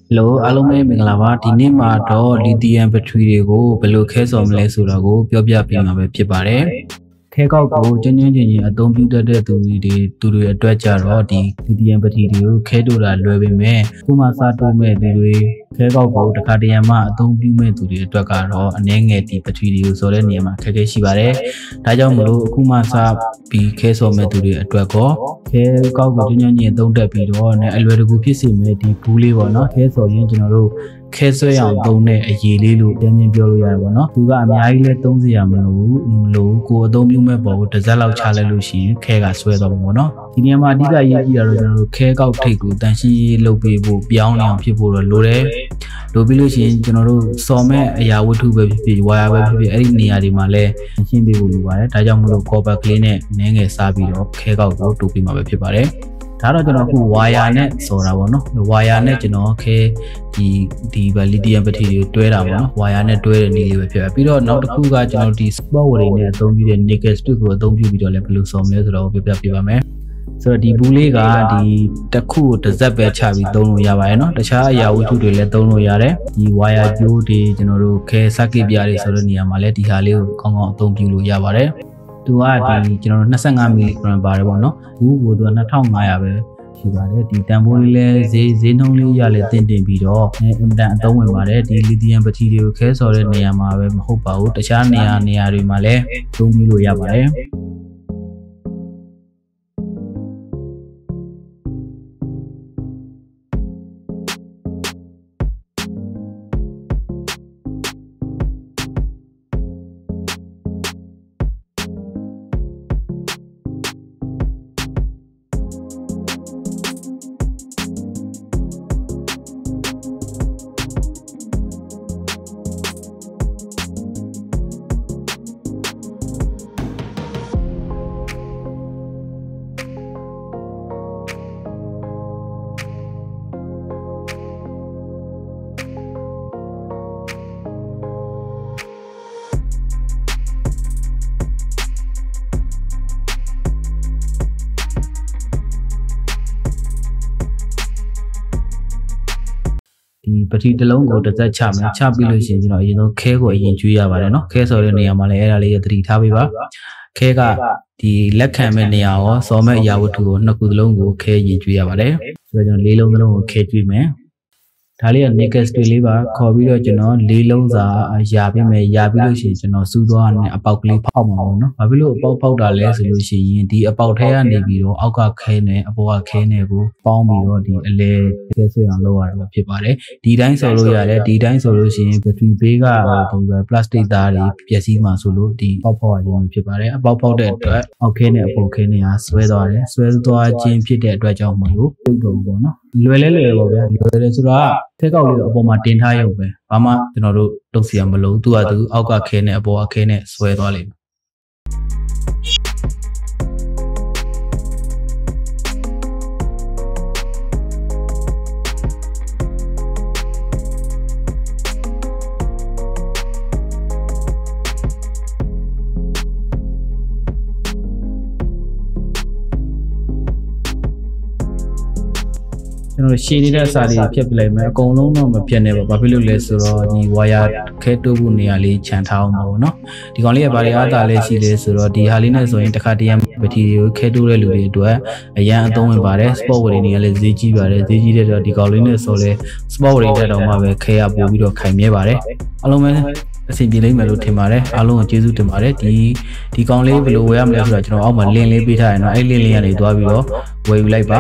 Hello, alumni Mingalava, Dinima, Lithium battery go, below case of Lesurago, Pia Pima Pipare. Take out go, genuinely, I don't do that to the dredger or the Lithium battery, Kedura, Levime, Kumasa me, take out go, the Kadiama, don't be made to the Drakar or an Nangeti battery, Solenium, Kakeshibare, Tajamu, Kumasa, be case of me to the Draco. Take out go, genuinely, don't depend on a very good piece of the pulley or not, case or general. Keso yang tông ne ayeli lu demi biolu ya bono. Tuga amyai le tông si ya lu ko tông biu me bo dessert lau cha le lu shin ke ga swe do bono. Di neam ma adika ayi ji da ro jano lu ke kauk thait ko tan shi lou pi bo pyaung ne aung phit bo ro lo de. Lo pi lu shin jano lu saw me aya wattu be phit phit wire be phit phit ai di neya de ma le shin pi bo lu ba de. Da jaung mo lo copper clay ne ne nge sa pi do ke kauk ko tu pi ma be phit ba de. Đó cho nó cũng wire net so ra bono wire net cho nó ke di lithium battery တွဲတာပေါ့နော် wire net တွဲတဲ့နည်းလေးပဲဖြစ်ပါပြီးတော့နောက်တစ်ခုကကျွန်တော်ဒီ spot wire နဲ့အသုံးပြုတဲ့ nickel strip ကိုအသုံးပြုပြီးတော့လည်းဘယ်လိုဆော်မလဲဆိုတော့ပြပြပေးပါမယ်ဆိုတော့ဒီဘူးလေးကဒီတစ်ခုကိုတစ်စက်ပဲချပြီးသုံးလို့ရပါတယ်နော်တခြားအရာဝတ္ထုတွေလည်းသုံးလို့ရတယ်ဒီ wire ကြိုးတွေကျွန်တော်တို့ခဲ circuit ပြားတွေဆိုတဲ့နေရာမှာလည်းဒီဟာလေးကိုကောင်းကောင်းအသုံးပြုလို့ရပါတယ်သူကဒီကျွန်တော်တို့25 mg ပါတယ်ပေါ့နော်ဘူးကိုသူက2500ပဲရှိပါတယ်ဒီတန်ဖိုးလေးလဲဈေးနှုန်းလေးရလဲတင်ပြီးတော့အင်တန်အသုံးဝင်ပါတယ်ဒီ lithium battery တွေကိုခဲဆော်တဲ့နေရာမှာပဲမဟုတ်ပါဘူးတခြားနေရာတွေမှာလည်းသုံးပြီးလို့ရပါတယ်ဒီပတိတစ်လုံးကိုတစ်သက်ချမယ်ချပြီးလို့ရှိရင်ကျွန်တော်အရင်ဆုံးခဲကိုအရင်ကျွေးရပါတယ်เนาะခဲဆိုတဲ့နေရာမှာလည်းအဲ့ဒါလေးရသတိထားပေးပါခဲကဒီလက်ခံမဲ့နေရာရောစော်မဲ့အရာဝတ္ထုကိုနှစ်ခုသလုံးကိုခဲရင်ကျွေးရပါတယ်ဆိုတော့ကျွန်တော်လေးလုံးသလုံးကိုခဲကျွေးမယ်ဒါလေးက nickel strip လေးပါခေါ်ပြီးတော့ကျွန်တော်လေးလုံးစာရာပေးမယ်ရာပြီးလို့ရှိရင်ကျွန်တော်စူးသွားနဲ့အပေါက်ကလေးဖောက်မှာပေါ့နော်ဘာဖြစ်လို့အပေါက်ဖောက်တာလဲဆိုလို့ရှိရင်ဒီအပေါက်ထဲကနေပြီးတော့အောက်ကခဲနဲ့အပေါ်ကခဲနဲ့ကိုပေါင်းပြီးတော့ဒီအလဲခဲဆွဲအောင်လုပ်ရတာဖြစ်ပါတယ်ဒီတိုင်းဆိုလို့ရတယ်ဒီတိုင်းဆိုလို့ရှိရင် battery ဘေးကဒီ plastic သားတွေပျက်စီးမှာဆိုလို့ဒီပေါက်ဖောက်ရခြင်းဖြစ်ပါတယ်အပေါက်ဖောက်တဲ့အတွက်အောက်ခဲနဲ့အပေါ်ခဲနဲ့ဆွဲသွားတယ်ဆွဲသွားခြင်းဖြစ်တဲ့အတွက်ကြောင့်မလို့ပြုတ်တော့ပေါ့နော်လွယ်ပေါ့ဗျာလွယ်တယ်ဆိုတော့ထက်ကောက်လေးအပေါ်မှာတင်ထားရုံပဲဘာမှကျွန်တော်တို့တုံ့စီရမလို့သူကသူအောက်ကခဲနဲ့အပေါ်ကခဲနဲ့ဆွဲသွားလိမ့်မယ်ကျွန်တော်ရှင်းနေတဲ့စာလေးဖြတ်ပြလိုက်မယ်အကုန်လုံးတော့မဖြတ်နဲ့ပေါ့ဘာဖြစ်လို့လဲဆိုတော့ဒီ wire ခဲတိုးဖို့နေရာလေးခြံထားအောင်ပါပေါ့နော်ဒီကောင်လေးကဘာတွေအားသာလဲရှိလဲဆိုတော့ဒီဟာလေးနဲ့ဆိုရင်တစ်ခါတည်းဘက်ထရီကိုခဲတိုးတဲ့လူတွေအတွက်အရန်အသုံးဝင်ပါတယ် sport ဝယ်တွေကလည်းဈေးကြီးပါတယ်ဈေးကြီးတဲ့တော့ဒီကောင်လေးနဲ့ဆိုလဲ sport ဝယ်တွေတက်တော့မှပဲခဲရပို့ပြီးတော့ခိုင်မြဲပါတယ်အားလုံးပဲအဆင်ပြေလိမ့်မယ်လို့ထင်ပါတယ်အားလုံးကိုကျေးဇူးတင်ပါတယ်ဒီကောင်လေးဘယ်လိုဝယ်ရမလဲဆိုတော့ကျွန်တော်အောက်မှာ link လေးပေးထားရင်တော့အဲ့ link လေးကနေသွားပြီးတော့ဝယ်ယူလိုက်ပါ